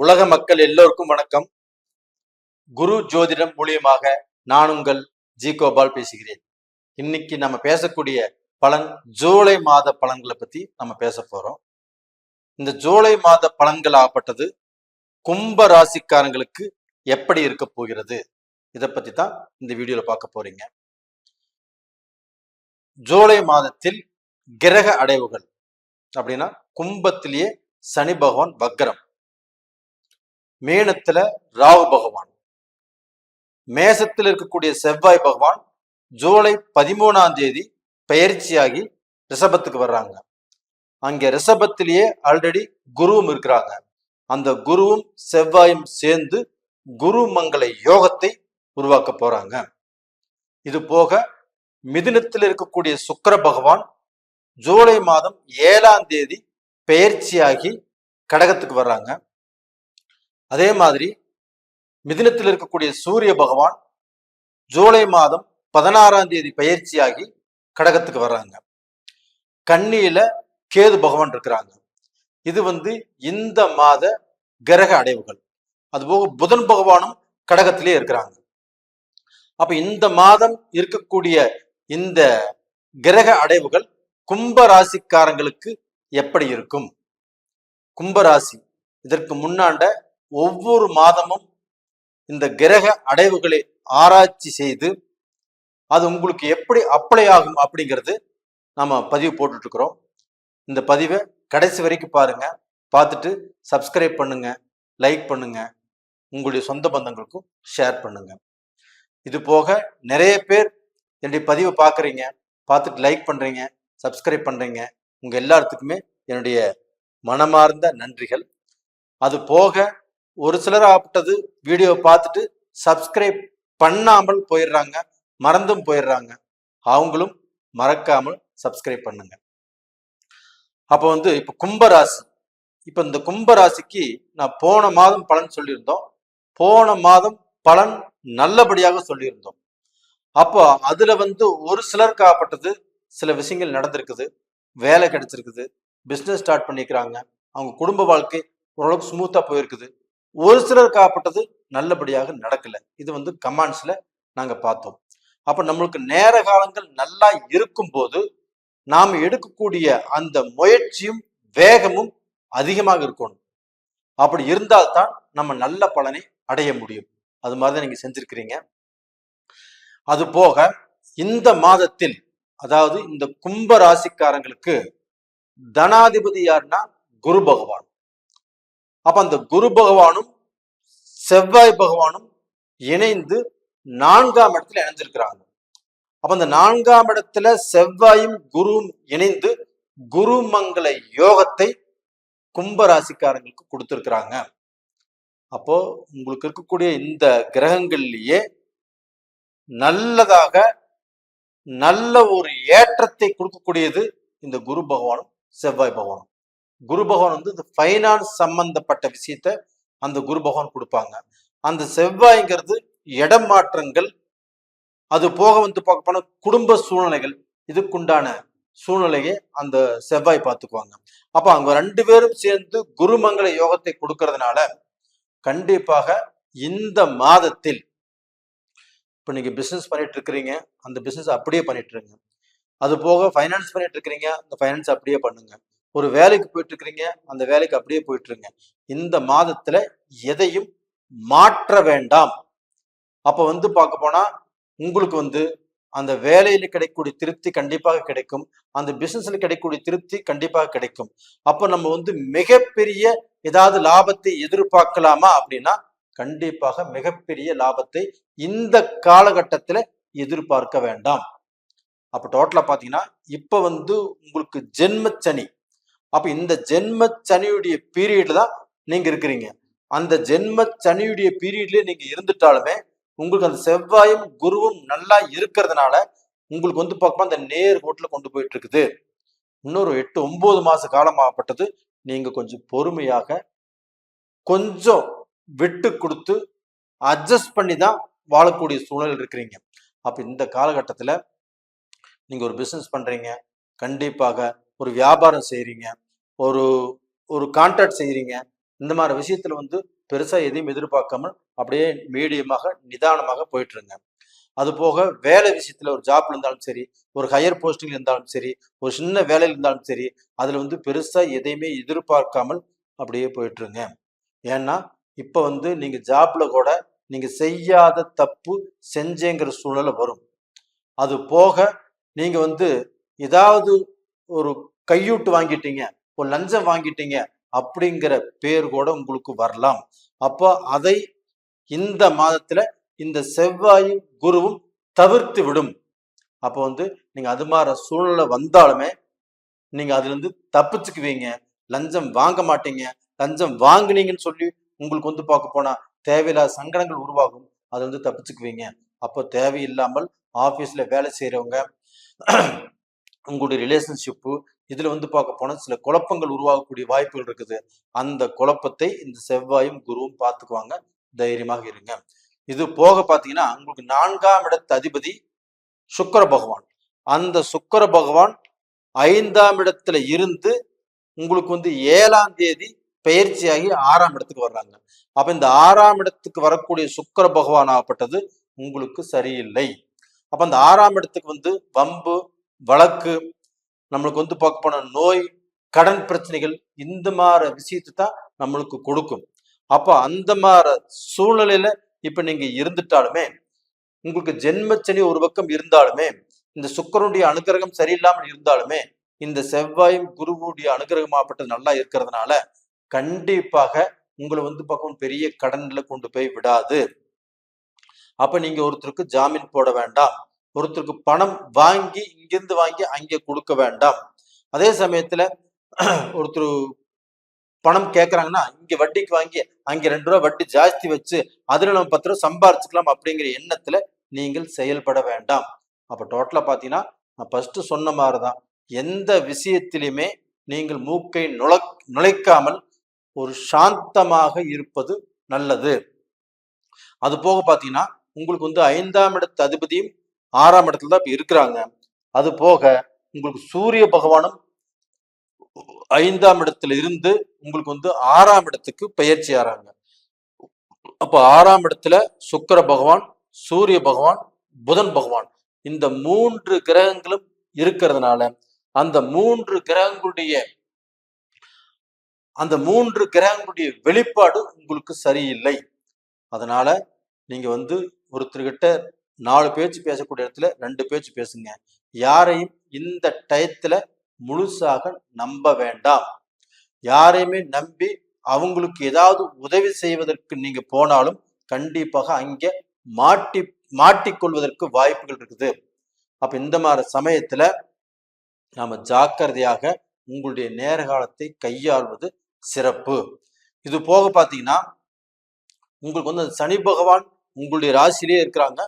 உலக மக்கள் எல்லோருக்கும் வணக்கம். குரு ஜோதிடம் மூலியமாக நான் உங்கள் ஜி கோபால் பேசுகிறேன். இன்னைக்கு நம்ம பேசக்கூடிய பலன் ஜூலை மாத பலன்களை பத்தி நம்ம பேச போறோம். இந்த ஜூலை மாத பலன்கள் ஆகப்பட்டது கும்ப ராசிக்காரங்களுக்கு எப்படி இருக்க போகிறது, இதை பத்தி தான் இந்த வீடியோல பார்க்க போறீங்க. ஜூலை மாதத்தில் கிரக அடைவுகள் அப்படின்னா கும்பத்திலேயே சனி பகவான் வக்ரம், மீனத்துல ராகு பகவான், மேசத்தில் இருக்கக்கூடிய செவ்வாய் பகவான் ஜூலை 13 பெயர்ச்சியாகி ரிஷபத்துக்கு வர்றாங்க. அங்க ரிஷபத்திலேயே ஆல்ரெடி குருவும் இருக்கிறாங்க. அந்த குருவும் செவ்வாயும் சேர்ந்து குரு மங்கள யோகத்தை உருவாக்க போறாங்க. இது போக மிதுனத்தில் இருக்கக்கூடிய சுக்கிர பகவான் ஜூலை மாதம் 7 பெயர்ச்சியாகி கடகத்துக்கு வர்றாங்க. அதே மாதிரி மிதுனத்தில் இருக்கக்கூடிய சூரிய பகவான் ஜூலை மாதம் 16 பயிற்சியாகி கடகத்துக்கு வர்றாங்க. கன்னியில கேது பகவான் இருக்கிறாங்க. இது இந்த மாத கிரக அடைவுகள். அதுபோக புதன் பகவானும் கடகத்திலே இருக்கிறாங்க. அப்ப இந்த மாதம் இருக்கக்கூடிய இந்த கிரக அடைவுகள் கும்ப ராசிக்காரங்களுக்கு எப்படி இருக்கும்? கும்பராசி இதற்கு முன்னாண்ட ஒவ்வொரு மாதமும் இந்த கிரக அடைவுகளை ஆராய்ச்சி செய்து அது உங்களுக்கு எப்படி அப்ளை ஆகும் அப்படிங்கிறது நம்ம பதிவு போட்டுட்டு இருக்கிறோம். இந்த பதிவை கடைசி வரைக்கும் பாருங்க. பார்த்துட்டு சப்ஸ்கிரைப் பண்ணுங்க, லைக் பண்ணுங்க, உங்களுடைய சொந்த பந்தங்களுக்கும் ஷேர் பண்ணுங்க. இது போக நிறைய பேர் என்னுடைய பதிவை பார்க்குறீங்க, பார்த்துட்டு லைக் பண்றீங்க, சப்ஸ்கிரைப் பண்றீங்க. உங்க எல்லாத்துக்குமே என்னுடைய மனமார்ந்த நன்றிகள். அது போக ஒரு சிலர் ஆப்பட்டது வீடியோ பார்த்துட்டு சப்ஸ்கிரைப் பண்ணாமல் போயிடுறாங்க, மறந்தும் போயிடுறாங்க. அவங்களும் மறக்காமல் சப்ஸ்கிரைப் பண்ணுங்க. அப்போ இப்ப கும்பராசி, இப்ப இந்த கும்பராசிக்கு நான் போன மாதம் பலன் சொல்லியிருந்தோம். போன மாதம் பலன் நல்லபடியாக சொல்லியிருந்தோம். அப்போ அதுல ஒரு சிலருக்கு ஆப்பட்டது சில விஷயங்கள் நடந்திருக்குது, வேலை கிடைச்சிருக்குது, பிசினஸ் ஸ்டார்ட் பண்ணிக்கிறாங்க, அவங்க குடும்ப வாழ்க்கை ஓரளவுக்கு ஸ்மூத்தா போயிருக்குது. ஒரு சிலருக்கு ஆப்பட்டது நல்லபடியாக நடக்கல. இது கமெண்ட்ஸ்ல நாங்க பார்த்தோம். அப்ப நம்மளுக்கு நேர காலங்கள் நல்லா இருக்கும் போது நாம் எடுக்கக்கூடிய அந்த முயற்சியும் வேகமும் அதிகமாக இருக்கணும். அப்படி இருந்தால்தான் நம்ம நல்ல பலனை அடைய முடியும். அது மாதிரிதான் நீங்க செஞ்சிருக்கிறீங்க. அது போக இந்த மாதத்தில், அதாவது இந்த கும்ப ராசிக்காரங்களுக்கு தனாதிபதி யாருன்னா குரு பகவான். அப்ப அந்த குரு பகவானும் செவ்வாய் பகவானும் இணைந்து 4ஆம் இடத்துல இணைஞ்சிருக்கிறாங்க. அப்ப அந்த 4ஆம் இடத்துல செவ்வாயும் குருவும் இணைந்து குருமங்கள யோகத்தை கும்ப ராசிக்காரங்களுக்கு கொடுத்திருக்கிறாங்க. அப்போ உங்களுக்கு இருக்கக்கூடிய இந்த கிரகங்கள்லயே நல்லதாக நல்ல ஒரு ஏற்றத்தை கொடுக்கக்கூடியது இந்த குரு பகவானும் செவ்வாய் பகவானும். குரு பகவான் இந்த ஃபைனான்ஸ் சம்பந்தப்பட்ட விஷயத்த அந்த குரு பகவான் கொடுப்பாங்க. அந்த செவ்வாய்ங்கிறது இடம் மாற்றங்கள், அது போக பார்க்க போனா குடும்ப சூழ்நிலைகள், இதுக்குண்டான சூழ்நிலையை அந்த செவ்வாய் பார்த்துக்குவாங்க. அப்ப அவங்க 2 பேரும் சேர்ந்து குருமங்கள யோகத்தை கொடுக்கறதுனால கண்டிப்பாக இந்த மாதத்தில், இப்ப நீங்க பிசினஸ் பண்ணிட்டு இருக்கிறீங்க, அந்த பிசினஸ் அப்படியே பண்ணிட்டு இருங்க. அது போக ஃபைனான்ஸ் பண்ணிட்டு இருக்கிறீங்க, அந்த ஃபைனான்ஸ் அப்படியே பண்ணுங்க. ஒரு வேலைக்கு போயிட்டு இருக்கிறீங்க, அந்த வேலைக்கு அப்படியே போயிட்டு இருங்க. இந்த மாதத்துல எதையும் மாற்ற வேண்டாம். அப்ப பார்க்க போனா உங்களுக்கு அந்த வேலையில கிடைக்கக்கூடிய திருப்தி கண்டிப்பாக கிடைக்கும், அந்த பிசினஸ்ல கிடைக்கக்கூடிய திருப்தி கண்டிப்பாக கிடைக்கும். அப்ப நம்ம மிகப்பெரிய ஏதாவது லாபத்தை எதிர்பார்க்கலாமா அப்படின்னா கண்டிப்பாக மிகப்பெரிய லாபத்தை இந்த காலகட்டத்துல எதிர்பார்க்க வேண்டாம். அப்ப டோட்டலா பாத்தீங்கன்னா இப்ப உங்களுக்கு ஜென்ம சனி. அப்ப இந்த ஜென்ம சனியுடைய பீரியட்ல தான் நீங்க இருக்கிறீங்க. அந்த ஜென்ம சனியுடைய பீரியட்லயே நீங்க இருந்துட்டாலுமே உங்களுக்கு அந்த செவ்வாயும் குருவும் நல்லா இருக்கிறதுனால உங்களுக்கு பார்க்கணும் அந்த நேர் கோட்டில் கொண்டு போயிட்டு இருக்குது. இன்னொரு 8-9 மாச காலமாகப்பட்டது நீங்க கொஞ்சம் பொறுமையாக, கொஞ்சம் விட்டு கொடுத்து அட்ஜஸ்ட் பண்ணி தான் வாழக்கூடிய சூழல் இருக்கிறீங்க. அப்ப இந்த காலகட்டத்துல நீங்க ஒரு பிசினஸ் பண்றீங்க, கண்டிப்பாக ஒரு வியாபாரம் செய்யறீங்க, ஒரு ஒரு கான்ட்ராக்ட் செய்யறீங்க, இந்த மாதிரி விஷயத்துல வந்து பெருசா எதையும் எதிர்பார்க்காமல் அப்படியே மீடியமாக நிதானமாக போயிட்டு இருங்க. அது போக வேலை விஷயத்துல ஒரு ஜாப்ல இருந்தாலும் சரி, ஒரு ஹையர் போஸ்டிங்ல இருந்தாலும் சரி, ஒரு சின்ன வேலையில இருந்தாலும் சரி, அதுல வந்து பெருசா எதையுமே எதிர்பார்க்காமல் அப்படியே போயிட்டு இருங்க. ஏன்னா இப்ப வந்து நீங்க ஜாப்ல கூட நீங்க செய்யாத தப்பு செஞ்சேங்கிற சூழ்நிலை வரும். அது போக நீங்க வந்து ஏதாவது ஒரு கையூட்டு வாங்கிட்டீங்க, ஒரு லஞ்சம் வாங்கிட்டீங்க அப்படிங்கிற பேர் கூட உங்களுக்கு வரலாம். அப்போ அதை இந்த மாதத்துல இந்த செவ்வாயும் குருவும் தவிர்த்து விடும். அப்போ வந்து நீங்க அது மாதிரி சூழ்நிலை வந்தாலுமே நீங்க அதுல இருந்து தப்பிச்சுக்குவீங்க. லஞ்சம் வாங்க மாட்டீங்க. லஞ்சம் வாங்குனீங்கன்னு சொல்லி உங்களுக்கு வந்து பார்க்க போனா தேவையில்லாத சங்கடங்கள் உருவாகும். அது வந்து தப்பிச்சுக்குவீங்க. அப்போ தேவையில்லாமல் ஆபீஸ்ல வேலை செய்யறவங்க உங்களுடைய ரிலேஷன்ஷிப்பு இதுல வந்து பார்க்க போனா சில குழப்பங்கள் உருவாகக்கூடிய வாய்ப்புகள் இருக்குது. அந்த குழப்பத்தை இந்த செவ்வாயும் குருவும் பார்த்துக்குவாங்க. தைரியமாக இருங்க. இது போக பாத்தீங்கன்னா உங்களுக்கு 4ஆம் இடத்து அதிபதி சுக்கிர பகவான். அந்த சுக்கிர பகவான் 5ஆம் இடத்துல இருந்து உங்களுக்கு வந்து 7ஆம் தேதி பெயர்ச்சியாகி 6ஆம் இடத்துக்கு வர்றாங்க. அப்ப இந்த 6ஆம் இடத்துக்கு வரக்கூடிய சுக்கிர பகவான் ஆகப்பட்டது உங்களுக்கு சரியில்லை. அப்ப அந்த 6ஆம் இடத்துக்கு வந்து வம்பு, வழக்கு, நம்மளுக்கு வந்து பார்க்க போன நோய், கடன் பிரச்சனைகள் இந்த மாதிரி விஷயத்தை தான் நம்மளுக்கு கொடுக்கும். அப்ப அந்த மாதிரி சூழ்நிலையில இப்ப நீங்க இருந்துட்டாலுமே உங்களுக்கு ஜென்மச்சனி ஒரு பக்கம் இருந்தாலுமே இந்த சுக்கிரனுடைய அனுகிரகம் சரியில்லாமல் இருந்தாலுமே இந்த செவ்வாயும் குருவுடைய அனுகிரகமாகப்பட்டது நல்லா இருக்கிறதுனால கண்டிப்பாக உங்களை வந்து பக்கம் பெரிய கடன்ல கொண்டு போய் விடாது. அப்ப நீங்க ஒருத்தருக்கு ஜாமீன் போட வேண்டாம். ஒருத்தருக்கு பணம் வாங்கி இங்கிருந்து வாங்கி அங்கே கொடுக்க வேண்டாம். அதே சமயத்துல ஒருத்தர் பணம் கேட்கறாங்கன்னா இங்க வட்டிக்கு வாங்கி அங்க 2 ரூபா வட்டி ஜாஸ்தி வச்சு அதுல நம்ம 10 ரூபா சம்பாரிச்சுக்கலாம் அப்படிங்கிற எண்ணத்துல நீங்கள் செயல்பட வேண்டாம். அப்ப டோட்டலா பாத்தீங்கன்னா நான் ஃபர்ஸ்ட் சொன்ன மாதிரிதான் எந்த விஷயத்திலுமே நீங்கள் மூக்கை நுழைக்காமல் ஒரு சாந்தமாக இருப்பது நல்லது. அது போக பாத்தீங்கன்னா உங்களுக்கு வந்து 5ஆம் இடத்து அதிபதியும் 6ஆம் இடத்துல தான் இப்ப இருக்கிறாங்க. அது போக உங்களுக்கு சூரிய பகவானும் 5ஆம் இடத்துல இருந்து உங்களுக்கு வந்து 6ஆம் இடத்துக்கு பயிற்சி ஆறாங்க. அப்ப 6ஆம் இடத்துல சுக்கிர பகவான், சூரிய பகவான், புதன் பகவான் இந்த 3 கிரகங்களும் இருக்கிறதுனால அந்த 3 கிரகங்களுடைய வெளிப்பாடு உங்களுக்கு சரியில்லை. அதனால நீங்க வந்து ஒருத்தர்கிட்ட 4 பேச்சு பேசக்கூடிய இடத்துல 2 பேச்சு பேசுங்க. யாரையும் இந்த டயத்துல முழுசாக நம்ப வேண்டாம். யாரையுமே நம்பி அவங்களுக்கு ஏதாவது உதவி செய்வதற்கு நீங்க போனாலும் கண்டிப்பாக அங்கே மாட்டிக்கொள்வதற்கு வாய்ப்புகள் இருக்குது. அப்ப இந்த மாதிரி சமயத்துல நாம ஜாக்கிரதையாக உங்களுடைய நேர காலத்தை கையாள்வது சிறப்பு. இது போக பாத்தீங்கன்னா உங்களுக்கு வந்து சனி பகவான் உங்களுடைய ராசியிலே இருக்கிறாங்க,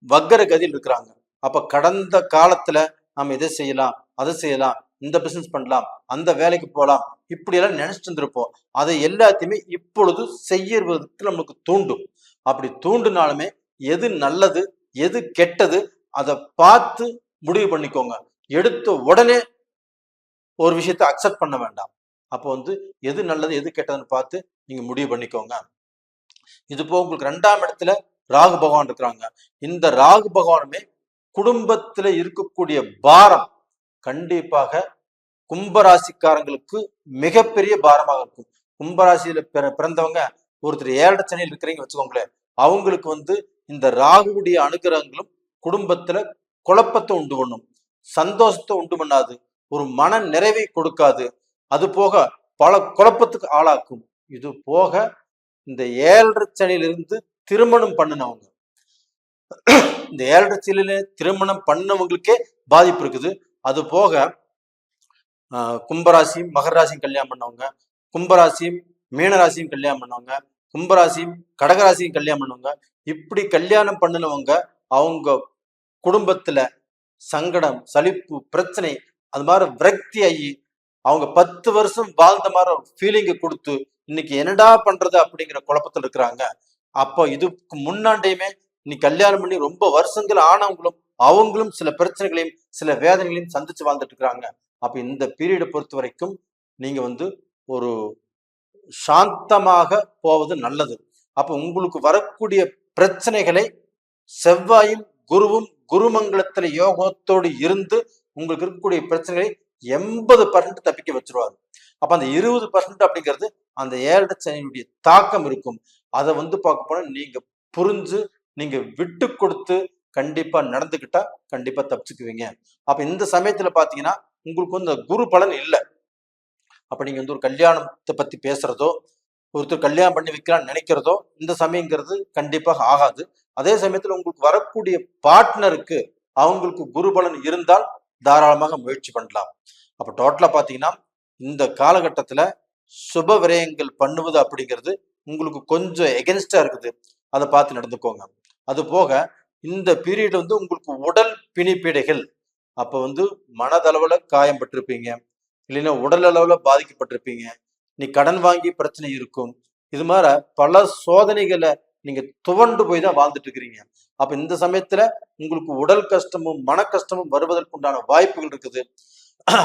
வக்கர கதியில் இருக்கிறாங்க. அப்ப கடந்த காலத்துல நம்ம இதை செய்யலாம், அதை செய்யலாம், இந்த பிசினஸ் பண்ணலாம், அந்த வேலைக்கு போகலாம், இப்படி எல்லாம் நினைச்சிட்டு இருந்திருப்போம். அதை எல்லாத்தையுமே இப்பொழுது செய்யறதுக்கு நம்மளுக்கு தூண்டும். அப்படி தூண்டினாலுமே எது நல்லது எது கெட்டது அதை பார்த்து முடிவு பண்ணிக்கோங்க. எடுத்த உடனே ஒரு விஷயத்தை அக்செப்ட் பண்ண வேண்டாம். அப்போ வந்து எது நல்லது எது கெட்டதுன்னு பார்த்து நீங்க முடிவு பண்ணிக்கோங்க. இது போக உங்களுக்கு 2ஆம் இடத்துல ராகு பகவான் இருக்கிறாங்க. இந்த ராகு பகவானுமே குடும்பத்துல இருக்கக்கூடிய பாரம் கண்டிப்பாக கும்பராசிக்காரங்களுக்கு மிகப்பெரிய பாரமாக இருக்கும். கும்பராசியில பிறந்தவங்க ஒருத்தர் 7 சனியில் இருக்கிறீங்க வச்சுக்கோங்களேன், அவங்களுக்கு வந்து இந்த ராகுவுடைய அனுகிரகங்களும் குடும்பத்துல குழப்பத்தை உண்டு பண்ணும், சந்தோஷத்தை உண்டு பண்ணாது, ஒரு மன நிறைவை கொடுக்காது. அது போக பல குழப்பத்துக்கு ஆளாக்கும். இது போக இந்த 7 சனியிலிருந்து திருமணம் பண்ணினவங்க, இந்த 7 சனியில திருமணம் பண்ணவங்களுக்கே பாதிப்பு இருக்குது. அது போக கும்பராசியும் மகர ராசியும் கல்யாணம் பண்ணவங்க, கும்பராசியும் மீனராசியும் கல்யாணம் பண்ணவங்க, கும்பராசியும் கடகராசியும் கல்யாணம் பண்ணவங்க, இப்படி கல்யாணம் பண்ணினவங்க அவங்க குடும்பத்துல சங்கடம், சலிப்பு, பிரச்சனை அது மாதிரி விரக்தி ஆகி அவங்க 10 வருஷம் வாழ்ந்த மாதிரி ஃபீலிங்கை கொடுத்து இன்னைக்கு என்னடா பண்றது அப்படிங்கிற குழப்பத்தில் இருக்கிறாங்க. அப்போ இதுக்கு முன்னாண்டையுமே நீ கல்யாணம் பண்ணி ரொம்ப வருஷங்கள் ஆனவங்களும் அவங்களும் சில பிரச்சனைகளையும் சில வேதனைகளையும் சந்திச்சு வாழ்ந்துட்டு இருக்கிறாங்க. அப்ப இந்த பீரியடை பொறுத்த வரைக்கும் நீங்க வந்து ஒரு சாந்தமாக போவது நல்லது. அப்ப உங்களுக்கு வரக்கூடிய பிரச்சனைகளை செவ்வாயும் குருவும் குருமங்கலத்துல யோகத்தோடு இருந்து உங்களுக்கு இருக்கக்கூடிய பிரச்சனைகளை 80% தப்பிக்க வச்சிருவாரு. அப்ப அந்த 20% அப்படிங்கிறது அந்த 7 சனியுடைய தாக்கம் இருக்கும். அதை பார்க்க போனா நீங்க புரிஞ்சு நீங்க விட்டு கொடுத்து கண்டிப்பா நடந்துக்கிட்டா கண்டிப்பா தப்பிச்சுக்குவீங்க. அப்ப இந்த சமயத்துல பாத்தீங்கன்னா உங்களுக்கு இந்த குரு பலன் இல்லை. அப்ப நீங்க ஒரு கல்யாணத்தை பத்தி பேசுறதோ, ஒருத்தர் கல்யாணம் பண்ணி வைக்கலாம்னு நினைக்கிறதோ இந்த சமயங்கிறது கண்டிப்பாக ஆகாது. அதே சமயத்துல உங்களுக்கு வரக்கூடிய பார்ட்னருக்கு அவங்களுக்கு குரு பலன் இருந்தால் தாராளமாக முயற்சி பண்ணலாம். அப்ப டோட்டலா பாத்தீங்கன்னா இந்த காலகட்டத்துல சுப விரயங்கள் பண்ணுவது அப்படிங்கிறது உங்களுக்கு கொஞ்சம் எகென்ஸ்டா இருக்குது. அதை பார்த்து நடந்துக்கோங்க. அது போக இந்த பீரியட் உங்களுக்கு உடல் பிணிப்பீடைகள், அப்ப மனதளவுல காயம் பட்டிருப்பீங்க, இல்லைன்னா உடல் அளவுல பாதிக்கப்பட்டிருப்பீங்க, நீ கடன் வாங்கி பிரச்சனை இருக்கும். இது மாதிரி பல சோதனைகளை நீங்க துவண்டு போய் தான் வாழ்ந்துட்டு இருக்கிறீங்க. அப்ப இந்த சமயத்துல உங்களுக்கு உடல் கஷ்டமும் மன கஷ்டமும் வருவதற்குண்டான வாய்ப்புகள் இருக்குது.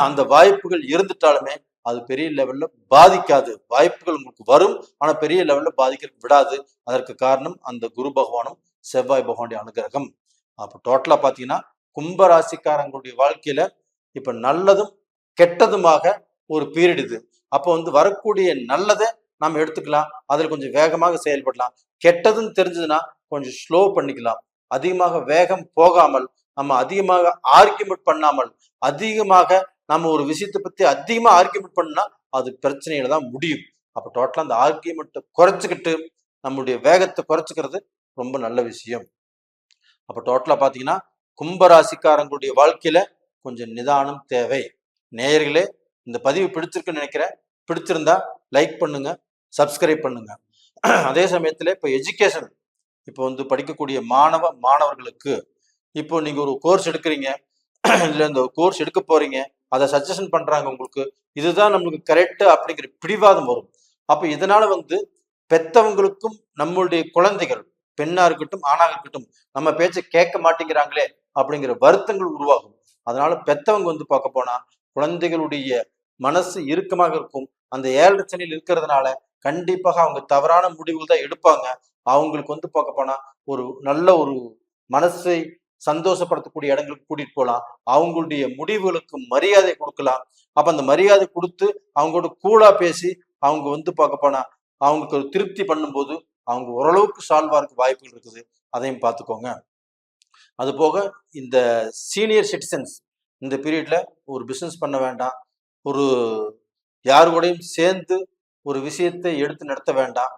அந்த வாய்ப்புகள் இருந்துட்டாலுமே அது பெரிய லெவல்ல பாதிக்காது. வாய்ப்புகள் உங்களுக்கு வரும், ஆனா பெரிய லெவல்ல பாதிக்க விடாது. அதற்கு காரணம் அந்த குரு பகவானும் செவ்வாய் பகவானுடைய அனுகிரகம். அப்ப டோட்டலா பாத்தீங்கன்னா கும்பராசிக்காரங்களுடைய வாழ்க்கையில இப்ப நல்லதும் கெட்டதுமாக ஒரு பீரியட் இது. அப்போ வரக்கூடிய நல்லதை நாம் எடுத்துக்கலாம், அதுல கொஞ்சம் வேகமாக செயல்படலாம். கெட்டதுன்னு தெரிஞ்சதுன்னா கொஞ்சம் ஸ்லோ பண்ணிக்கலாம். அதிகமாக வேகம் போகாமல், நம்ம அதிகமாக ஆர்கியூமெண்ட் பண்ணாமல், அதிகமாக நம்ம ஒரு விஷயத்தை பத்தி அதிகமா ஆர்கியூமெண்ட் பண்ணா அது பிரச்சனையில தான் முடியும். அப்ப டோட்டலா அந்த ஆர்கியூமெண்ட்டை குறைச்சிக்கிட்டு நம்மளுடைய வேகத்தை குறைச்சிக்கிறது ரொம்ப நல்ல விஷயம். அப்ப டோட்டலா பாத்தீங்கன்னா கும்பராசிக்காரங்களுடைய வாழ்க்கையில கொஞ்சம் நிதானம் தேவை. நேயர்களே, இந்த பதிவு பிடிச்சிருக்குன்னு நினைக்கிறேன். பிடிச்சிருந்தா லைக் பண்ணுங்க, சப்ஸ்கிரைப் பண்ணுங்க. அதே சமயத்துல இப்ப எஜுகேஷன் இப்போ படிக்கக்கூடிய மாணவர்களுக்கு இப்போ நீங்க ஒரு கோர்ஸ் எடுக்கிறீங்க, இல்ல இந்த கோர்ஸ் எடுக்க போறீங்க, அதை சஜஷன் பண்றாங்க உங்களுக்கு, இதுதான் நம்மளுக்கு கரெக்ட் அப்படிங்கிற பிடிவாதம் வரும். அப்ப இதனால பெத்தவங்களுக்கும் நம்மளுடைய குழந்தைகள், பெண்ணா இருக்கட்டும் ஆணாக இருக்கட்டும், நம்ம பேச்சை கேட்க மாட்டேங்கிறாங்களே அப்படிங்கிற வருத்தங்கள் உருவாகும். அதனால பெத்தவங்க பார்க்க போனா குழந்தைகளுடைய மனசு இறுக்கமாக இருக்கும். அந்த 7 சனியில் இருக்கிறதுனால கண்டிப்பாக அவங்க தவறான முடிவுகள் தான் எடுப்பாங்க. அவங்களுக்கு பார்க்க போனா ஒரு நல்ல ஒரு மனசை சந்தோஷப்படுத்தக்கூடிய இடங்களுக்கு கூட்டிட்டு போகலாம். அவங்களுடைய முடிவுகளுக்கு மரியாதை கொடுக்கலாம். அப்ப அந்த மரியாதை கொடுத்து அவங்களோட கூலா பேசி அவங்க பார்க்க போனா அவங்களுக்கு ஒரு திருப்தி பண்ணும்போது அவங்க ஓரளவுக்கு சால்வா இருக்க வாய்ப்புகள் இருக்குது. அதையும் பார்த்துக்கோங்க. அது போக இந்த சீனியர் சிட்டிசன்ஸ் இந்த பீரியட்ல ஒரு பிசினஸ் பண்ண வேண்டாம், ஒரு யாரு கூடயும் சேர்ந்து ஒரு விஷயத்தை எடுத்து நடத்த வேண்டாம்,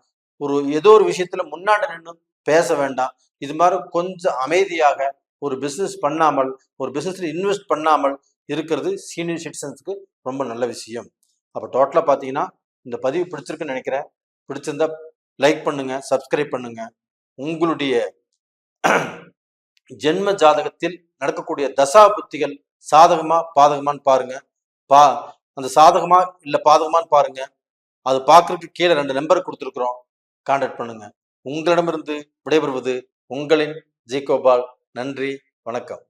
ஏதோ ஒரு விஷயத்துல முன்னாடி நின்று பேச வேண்டாம். இது மாதிரி கொஞ்சம் அமைதியாக ஒரு பிசினஸ் பண்ணாமல், ஒரு பிசினஸ்ல இன்வெஸ்ட் பண்ணாமல் இருக்கிறது சீனியர் சிட்டிசன்ஸ்க்கு ரொம்ப நல்ல விஷயம். அப்ப டோட்டலா பாத்தீங்கன்னா இந்த பதிவு பிடிச்சிருக்குன்னு நினைக்கிறேன். பிடிச்சிருந்தா லைக் பண்ணுங்க, சப்ஸ்கிரைப் பண்ணுங்க. உங்களுடைய ஜென்ம ஜாதகத்தில் நடக்கக்கூடிய தசா புத்திகள் சாதகமா பாதகமான்னு பாருங்க. அந்த சாதகமா இல்ல பாதகமான்னு பாருங்க. அது பார்க்கறதுக்கு கீழே 2 நம்பர் கொடுத்துருக்குறோம், கான்டாக்ட் பண்ணுங்க. உங்களிடமிருந்து விடைபெறுவது உங்களின் ஜி கோபால். நன்றி, வணக்கம்.